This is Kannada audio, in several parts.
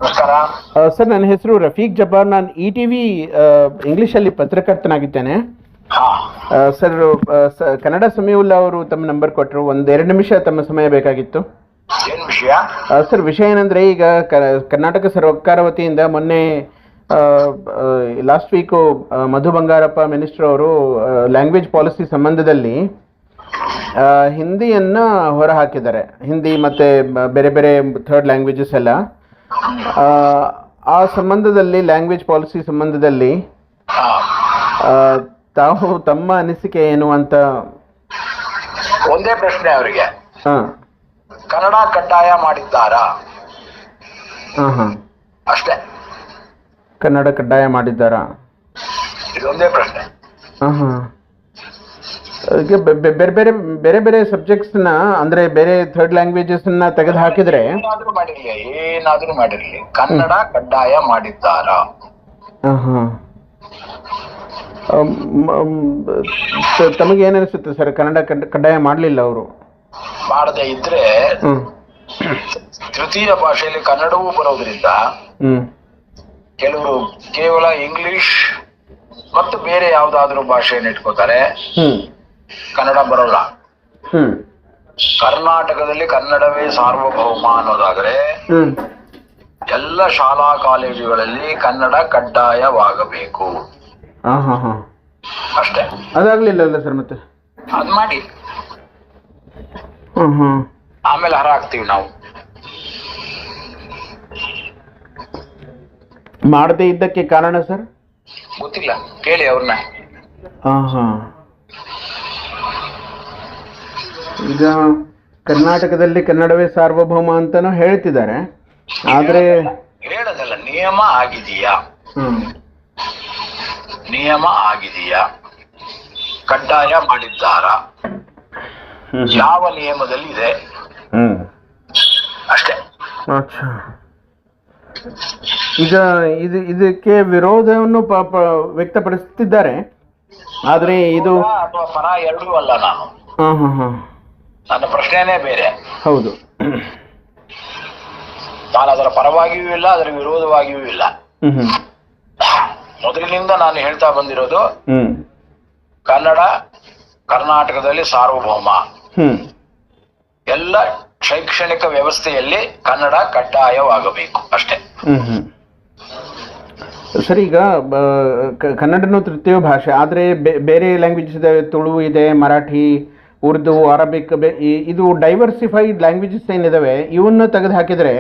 ನಮಸ್ಕಾರ ಸರ್, ನನ್ನ ಹೆಸರು ರಫೀಕ್ ಜಬ್ಬಾರ್. ನಾನು ETV ಇಂಗ್ಲಿಷಲ್ಲಿ ಪತ್ರಕರ್ತನಾಗಿದ್ದೇನೆ. ಸರ್, ಕನ್ನಡ ಸಮೀವುಲ್ಲಾ ಅವರು ತಮ್ಮ ನಂಬರ್ ಕೊಟ್ಟರು. 1-2 ನಿಮಿಷ ತಮ್ಮ ಸಮಯ ಬೇಕಾಗಿತ್ತು. ಏನು ವಿಷಯ? ಸರ್, ವಿಷಯ ಏನಂದರೆ, ಈಗ ಕರ್ನಾಟಕ ಸರ್ಕಾರ ವತಿಯಿಂದ ಮೊನ್ನೆ last week Madhu Bangarappa minister ಅವರು ಲ್ಯಾಂಗ್ವೇಜ್ ಪಾಲಿಸಿ ಸಂಬಂಧದಲ್ಲಿ ಹಿಂದಿಯನ್ನು ಹೊರಹಾಕಿದ್ದಾರೆ. ಹಿಂದಿ ಮತ್ತು ಬೇರೆ ಬೇರೆ ಥರ್ಡ್ ಲ್ಯಾಂಗ್ವೇಜಸ್ ಎಲ್ಲ. ಆ ಸಂಬಂಧದಲ್ಲಿ, ಲ್ಯಾಂಗ್ವೇಜ್ ಪಾಲಿಸಿ ಸಂಬಂಧದಲ್ಲಿ ತಾವು ತಮ್ಮ ಅನಿಸಿಕೆ ಏನು ಅಂತ. ಒಂದೇ ಪ್ರಶ್ನೆ ಅವರಿಗೆ, ಕನ್ನಡ ಕಡ್ಡಾಯ ಮಾಡಿದ್ದಾರಾ? ಅಷ್ಟೇ. ಕನ್ನಡ ಕಡ್ಡಾಯ ಮಾಡಿದ್ದಾರಾ? ಇದೊಂದೇ ಪ್ರಶ್ನೆ. ಬೇರೆ ಬೇರೆ ಸಬ್ಜೆಕ್ಟ್ಸ್ನ, ಅಂದರೆ ಬೇರೆ ಥರ್ಡ್ ಲ್ಯಾಂಗ್ವೇಜಸ್ನ ತೆಗೆದು ಹಾಕಿದ್ರೆ ಏನಾದ್ರೂ ಮಾಡಿರಲಿ, ಕನ್ನಡ ಕಡ್ಡಾಯ ಮಾಡಿದ್ದಾರಾ? ತಮಗೆ ಏನಿಸುತ್ತೆ ಸರ್? ಕನ್ನಡ ಕಡ್ಡಾಯ ಮಾಡಲಿಲ್ಲ ಅವರು. ಮಾಡದೇ ಇದ್ರೆ ತೃತೀಯ ಭಾಷೆಯಲ್ಲಿ ಕನ್ನಡವೂ ಬರೋದ್ರಿಂದ ಕೆಲವರು ಕೇವಲ ಇಂಗ್ಲಿಷ್ ಮತ್ತು ಬೇರೆ ಯಾವ್ದಾದ್ರು ಭಾಷೆಯನ್ನು ಇಟ್ಕೋತಾರೆ. ಕನ್ನಡ ಬರೋಲ್ಲ. ಕರ್ನಾಟಕದಲ್ಲಿ ಕನ್ನಡವೇ ಸಾರ್ವಭೌಮ ಅನ್ನೋದಾದ್ರೆ ಎಲ್ಲ ಶಾಲಾ ಕಾಲೇಜುಗಳಲ್ಲಿ ಕನ್ನಡ ಕಡ್ಡಾಯವಾಗಬೇಕು. ಅಷ್ಟೇ. ಅದಾಗ್ಲಿಲ್ಲ ಸರ್. ಮತ್ತೆ ಅದ್ ಮಾಡಿ ಆಮೇಲೆ ಹರ ಹಾಕ್ತೀವಿ ನಾವು. ಮಾಡದೇ ಇದ್ದಕ್ಕೆ ಕಾರಣ ಸರ್ ಗೊತ್ತಿಲ್ಲ, ಕೇಳಿ ಅವ್ರನ್ನ. ಈಗ ಕರ್ನಾಟಕದಲ್ಲಿ ಕನ್ನಡವೇ ಸಾರ್ವಭೌಮ ಅಂತಾನು ಹೇಳ್ತಿದ್ದಾರೆ. ಆದ್ರೆ ಹೇಳೋದಲ್ಲ, ನಿಯಮ ಆಗಿದೆಯಾ? ನಿಯಮ ಆಗಿದೆಯಾ? ಕಡ್ಡಾಯ ಮಾಡಿದ್ದಾರಾ? ಯಾವ ನಿಯಮದಲ್ಲಿ ಇದೆ? ಅಷ್ಟೇ. ಈಗ ಇದಕ್ಕೆ ವಿರೋಧವನ್ನು ವ್ಯಕ್ತಪಡಿಸುತ್ತಿದ್ದಾರೆ. ಆದ್ರೆ ಇದು ಅಥವಾ ಪರ ಎರಡೂ ಅಲ್ಲ. ನನ್ನ ಪ್ರಶ್ನೆನೇ ಬೇರೆ. ಹೌದು, ನಾನು ಅದರ ಪರವಾಗಿಯೂ ಇಲ್ಲ, ಅದರ ವಿರೋಧವಾಗಿಯೂ ಇಲ್ಲ. ಮೊದಲಿನಿಂದ ನಾನು ಹೇಳ್ತಾ ಬಂದಿರೋದು, ಕನ್ನಡ ಕರ್ನಾಟಕದಲ್ಲಿ ಸಾರ್ವಭೌಮ. ಎಲ್ಲ ಶೈಕ್ಷಣಿಕ ವ್ಯವಸ್ಥೆಯಲ್ಲಿ ಕನ್ನಡ ಕಡ್ಡಾಯವಾಗಬೇಕು. ಅಷ್ಟೇ. ಸರ್, ಈಗ ಕನ್ನಡನು ತೃತೀಯ ಭಾಷೆ, ಆದರೆ ಬೇರೆ ಲ್ಯಾಂಗ್ವೇಜಸ್ ಇದೆ. ತುಳು ಇದೆ, ಮರಾಠಿ, ಉರ್ದು, ಅರಬಿಕ್, ಇದು ಡೈವರ್ಸಿಫೈಡ್ ಲ್ಯಾಂಗ್ವೇಜಸ್ ಏನಿದಾವೆ, ಇವನ್ನ ತೆಗೆದು ಹಾಕಿದರೆ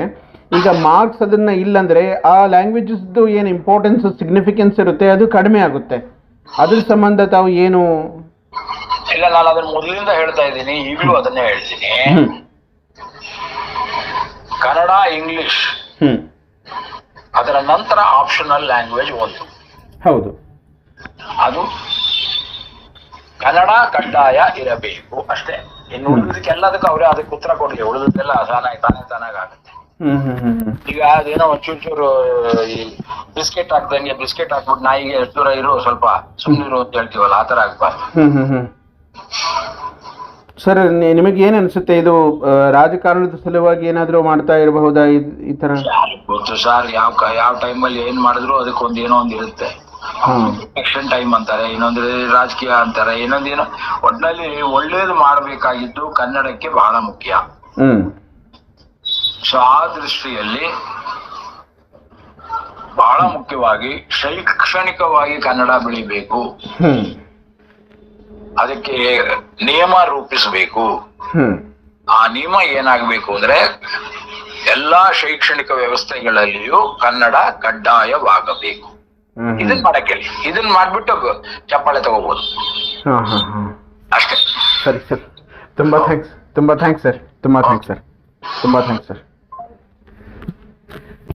ಈಗ ಮಾರ್ಕ್ಸ್ ಅದನ್ನ ಇಲ್ಲಂದ್ರೆ ಆ ಲ್ಯಾಂಗ್ವೇಜಸ್ದು ಏನು ಇಂಪಾರ್ಟೆನ್ಸ್, ಸಿಗ್ನಿಫಿಕೆನ್ಸ್ ಇರುತ್ತೆ, ಅದು ಕಡಿಮೆ ಆಗುತ್ತೆ. ಅದ್ರ ಸಂಬಂಧ ತಾವು ಏನು? ಇಲ್ಲ, ನಾನು ಅದನ್ನ ಮೊದಲಿಂದ ಹೇಳ್ತಾ ಇದ್ದೀನಿ, ಈಗಲೂ ಅದನ್ನೇ ಹೇಳ್ತೀನಿ. ಕನ್ನಡ, ಇಂಗ್ಲಿಷ್, ಅದರ ನಂತರ ಆಪ್ಷನಲ್ ಲ್ಯಾಂಗ್ವೇಜ್ ಒಂದು. ಹೌದು. ಅದು ಕನ್ನಡ ಕಡ್ಡಾಯ ಇರಬೇಕು. ಅಷ್ಟೇ. ಇನ್ನು ಉಳಿದಕ್ಕೆಲ್ಲದಕ್ಕೂ ಅವರೇ ಅದಕ್ಕೆ ಉತ್ತರ ಕೊಡ್ಲಿ. ಉಳಿದದ್ದೆಲ್ಲ ತಾನಾಗ ಆಗುತ್ತೆ. ಈಗ ಅದೇನೋ ಚೂರು ಬಿಸ್ಕೆಟ್ ಹಾಕ್ದಂಗೆ ಬಿಸ್ಕೆಟ್ ಹಾಕ್ಬಿಟ್ಟು ನಾಯಿಗೆ ಎಷ್ಟು ದೂರ ಇರೋ ಸ್ವಲ್ಪ ಸುಮ್ಮನಿರು ಅಂತ ಹೇಳ್ತೀವಲ್ಲ, ಆತರ ಆಗ್ಬಾರ್ದು. ಸರ್, ನಿಮಗೆ ಏನ್ ಅನ್ಸುತ್ತೆ? ಇದು ರಾಜಕಾರಣದ ಸಲುವಾಗಿ ಏನಾದ್ರೂ ಮಾಡ್ತಾ ಇರಬಹುದಾ ಈ ತರ? ಗೊತ್ತು ಸರ್, ಯಾವ ಟೈಮಲ್ಲಿ ಏನ್ ಮಾಡಿದ್ರು ಅದಕ್ಕೊಂದು ಏನೋ ಒಂದು ಇರುತ್ತೆ. ಎಲೆಕ್ಷನ್ ಟೈಮ್ ಅಂತಾರೆ, ಇನ್ನೊಂದು ರಾಜಕೀಯ ಅಂತಾರೆ, ಇನ್ನೊಂದೇನೋ. ಒಟ್ಟಿನಲ್ಲಿ ಒಳ್ಳೇದು ಮಾಡಬೇಕಾಗಿದ್ದು ಕನ್ನಡಕ್ಕೆ ಬಹಳ ಮುಖ್ಯ. ಸೊ ಆ ದೃಷ್ಟಿಯಲ್ಲಿ ಬಹಳ ಮುಖ್ಯವಾಗಿ ಶೈಕ್ಷಣಿಕವಾಗಿ ಕನ್ನಡ ಬೆಳಿಬೇಕು. ಅದಕ್ಕೆ ನಿಯಮ ರೂಪಿಸಬೇಕು. ಆ ನಿಯಮ ಏನಾಗಬೇಕು ಅಂದ್ರೆ, ಎಲ್ಲಾ ಶೈಕ್ಷಣಿಕ ವ್ಯವಸ್ಥೆಗಳಲ್ಲಿಯೂ ಕನ್ನಡ ಕಡ್ಡಾಯವಾಗಬೇಕು. ಇದನ್ನ ಮಾಡಕ್ಕೆ, ಇದನ್ನ ಮಾಡ್ಬಿಟ್ಟು ಚಪ್ಪಾಳೆ ತಗೋಬಹುದು. ಅಷ್ಟೇ. ಸರಿ ಸರ್, ತುಂಬಾ ಥ್ಯಾಂಕ್ಸ್ ಸರ್.